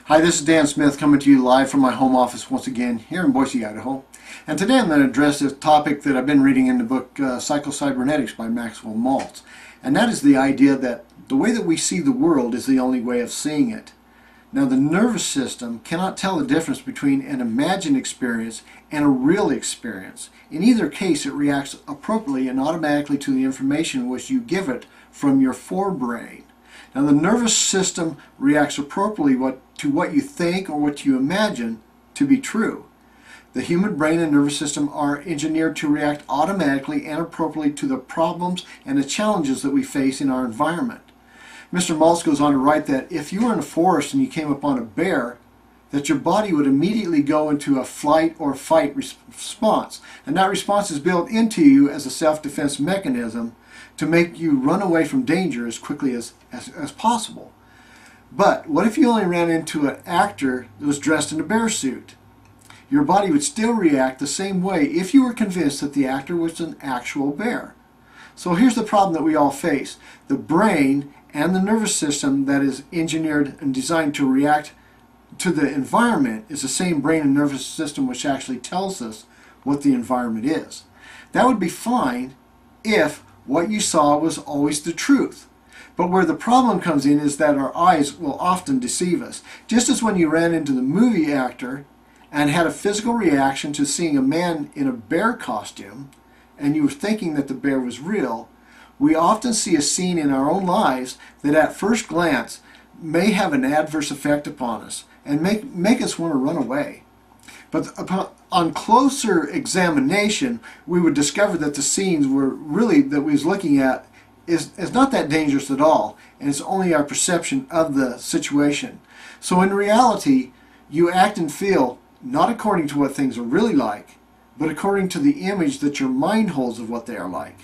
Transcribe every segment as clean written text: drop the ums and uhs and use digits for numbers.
Hi, this is Dan Smith coming to you live from my home office once again here in Boise, Idaho. And today I'm going to address a topic that I've been reading in the book Cybernetics by Maxwell Maltz. And that is the idea that the way that we see the world is the only way of seeing it. Now, the nervous system cannot tell the difference between an imagined experience and a real experience. In either case, it reacts appropriately and automatically to the information which you give it from your fore-brain. Now, the nervous system reacts appropriately to what you think or what you imagine to be true. The human brain and nervous system are engineered to react automatically and appropriately to the problems and the challenges that we face in our environment. Mr. Maltz goes on to write that if you were in a forest and you came upon a bear, that your body would immediately go into a flight or fight response. And that response is built into you as a self-defense mechanism to make you run away from danger as quickly as possible. But what if you only ran into an actor that was dressed in a bear suit? Your body would still react the same way if you were convinced that the actor was an actual bear. So here's the problem that we all face. The brain and the nervous system that is engineered and designed to react to the environment is the same brain and nervous system which actually tells us what the environment is. That would be fine if what you saw was always the truth. But where the problem comes in is that our eyes will often deceive us. Just as when you ran into the movie actor and had a physical reaction to seeing a man in a bear costume and you were thinking that the bear was real, we often see a scene in our own lives that at first glance may have an adverse effect upon us and make us want to run away. But on closer examination, we would discover that the scenes were really that we was looking at is not that dangerous at all, and it's only our perception of the situation. So in reality, you act and feel not according to what things are really like, but according to the image that your mind holds of what they are like.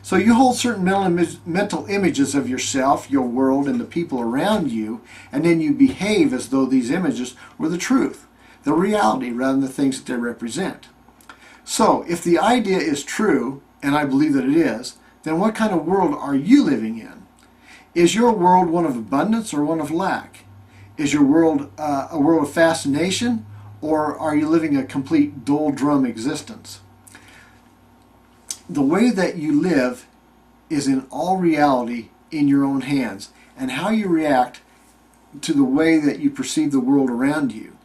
So you hold certain mental images of yourself, your world, and the people around you, and then you behave as though these images were the truth, the reality, rather than the things that they represent. So if the idea is true, and I believe that it is, then what kind of world are you living in? Is your world one of abundance or one of lack? Is your world a world of fascination, or are you living a complete doldrum existence? The way that you live is in all reality in your own hands, and how you react to the way that you perceive the world around you.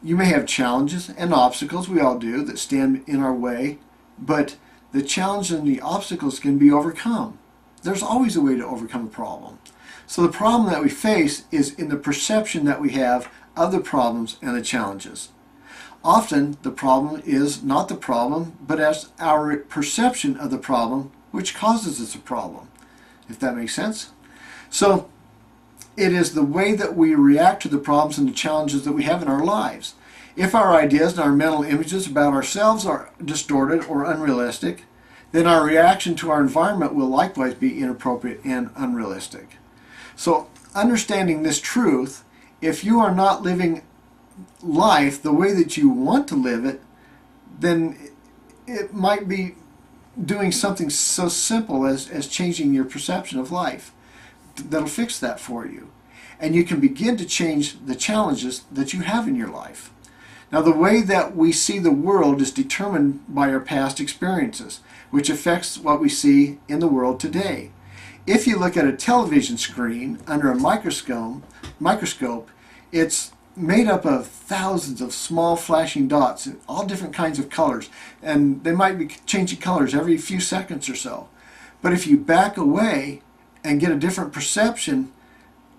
You may have challenges and obstacles, we all do, that stand in our way, but the challenges and the obstacles can be overcome. There's always a way to overcome a problem. So the problem that we face is in the perception that we have of the problems and the challenges. Often the problem is not the problem, but as our perception of the problem which causes us a problem, if that makes sense. So it is the way that we react to the problems and the challenges that we have in our lives. If our ideas and our mental images about ourselves are distorted or unrealistic, then our reaction to our environment will likewise be inappropriate and unrealistic. So understanding this truth, if you are not living life the way that you want to live it, then it might be doing something so simple as changing your perception of life. That'll fix that for you. And you can begin to change the challenges that you have in your life. Now, the way that we see the world is determined by our past experiences, which affects what we see in the world today. If you look at a television screen under a microscope, it's made up of thousands of small flashing dots in all different kinds of colors, and they might be changing colors every few seconds or so. But if you back away and get a different perception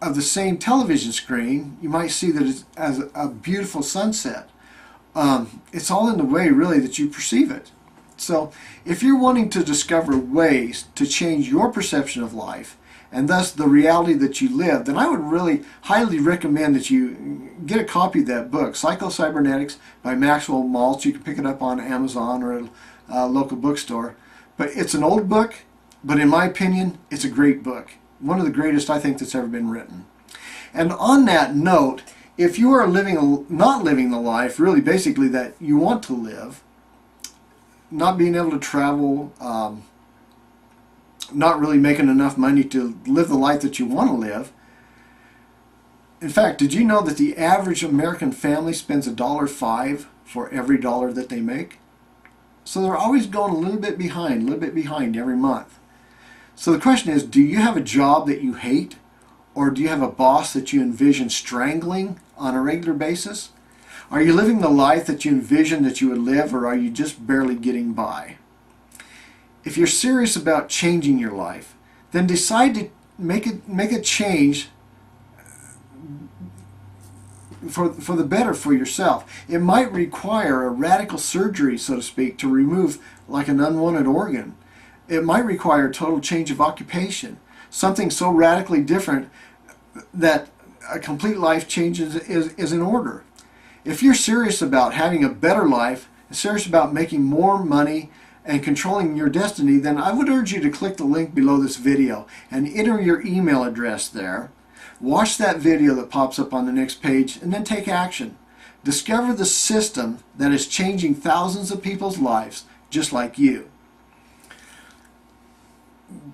of the same television screen, you might see that it's as a beautiful sunset. It's all in the way really that you perceive it. So if you're wanting to discover ways to change your perception of life and thus the reality that you live, then I would really highly recommend that you get a copy of that book, Cybernetics by Maxwell Maltz. You can pick it up on Amazon or a local bookstore. But it's an old book, but in my opinion, it's a great book. One of the greatest I think that's ever been written. And on that note, if you are not living the life, really basically that you want to live, not being able to travel, not really making enough money to live the life that you want to live, In fact, did you know that the average American family spends $1.05 for every dollar that they make? So they're always going a little bit behind every month. So the question is, do you have a job that you hate? Or do you have a boss that you envision strangling on a regular basis? Are you living the life that you envisioned that you would live, or are you just barely getting by? If you're serious about changing your life, then decide to make a change for the better for yourself. It might require a radical surgery, so to speak, to remove like an unwanted organ. It might require a total change of occupation, something so radically different that a complete life change is in order. If you're serious about having a better life, serious about making more money and controlling your destiny, then I would urge you to click the link below this video and enter your email address there. Watch that video that pops up on the next page and then take action. Discover the system that is changing thousands of people's lives just like you.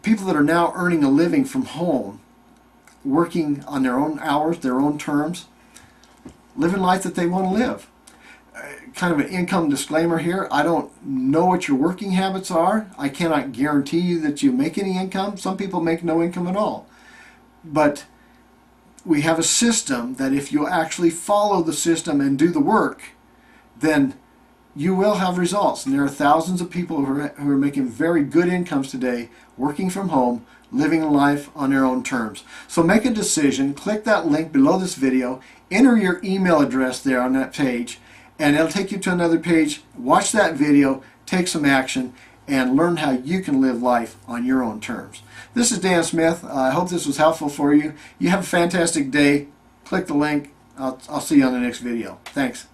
People that are now earning a living from home, working on their own hours, their own terms, living life that they want to live. Kind of an income disclaimer here. I don't know what your working habits are. I cannot guarantee you that you make any income. Some people make no income at all. But we have a system that if you actually follow the system and do the work, then you will have results. And there are thousands of people who are making very good incomes today, working from home, living life on their own terms. So make a decision, click that link below this video, enter your email address there on that page, and it'll take you to another page. Watch that video, take some action, and learn how you can live life on your own terms. This is Dan Smith. I hope this was helpful for you. You have a fantastic day. Click the link. I'll see you on the next video. Thanks.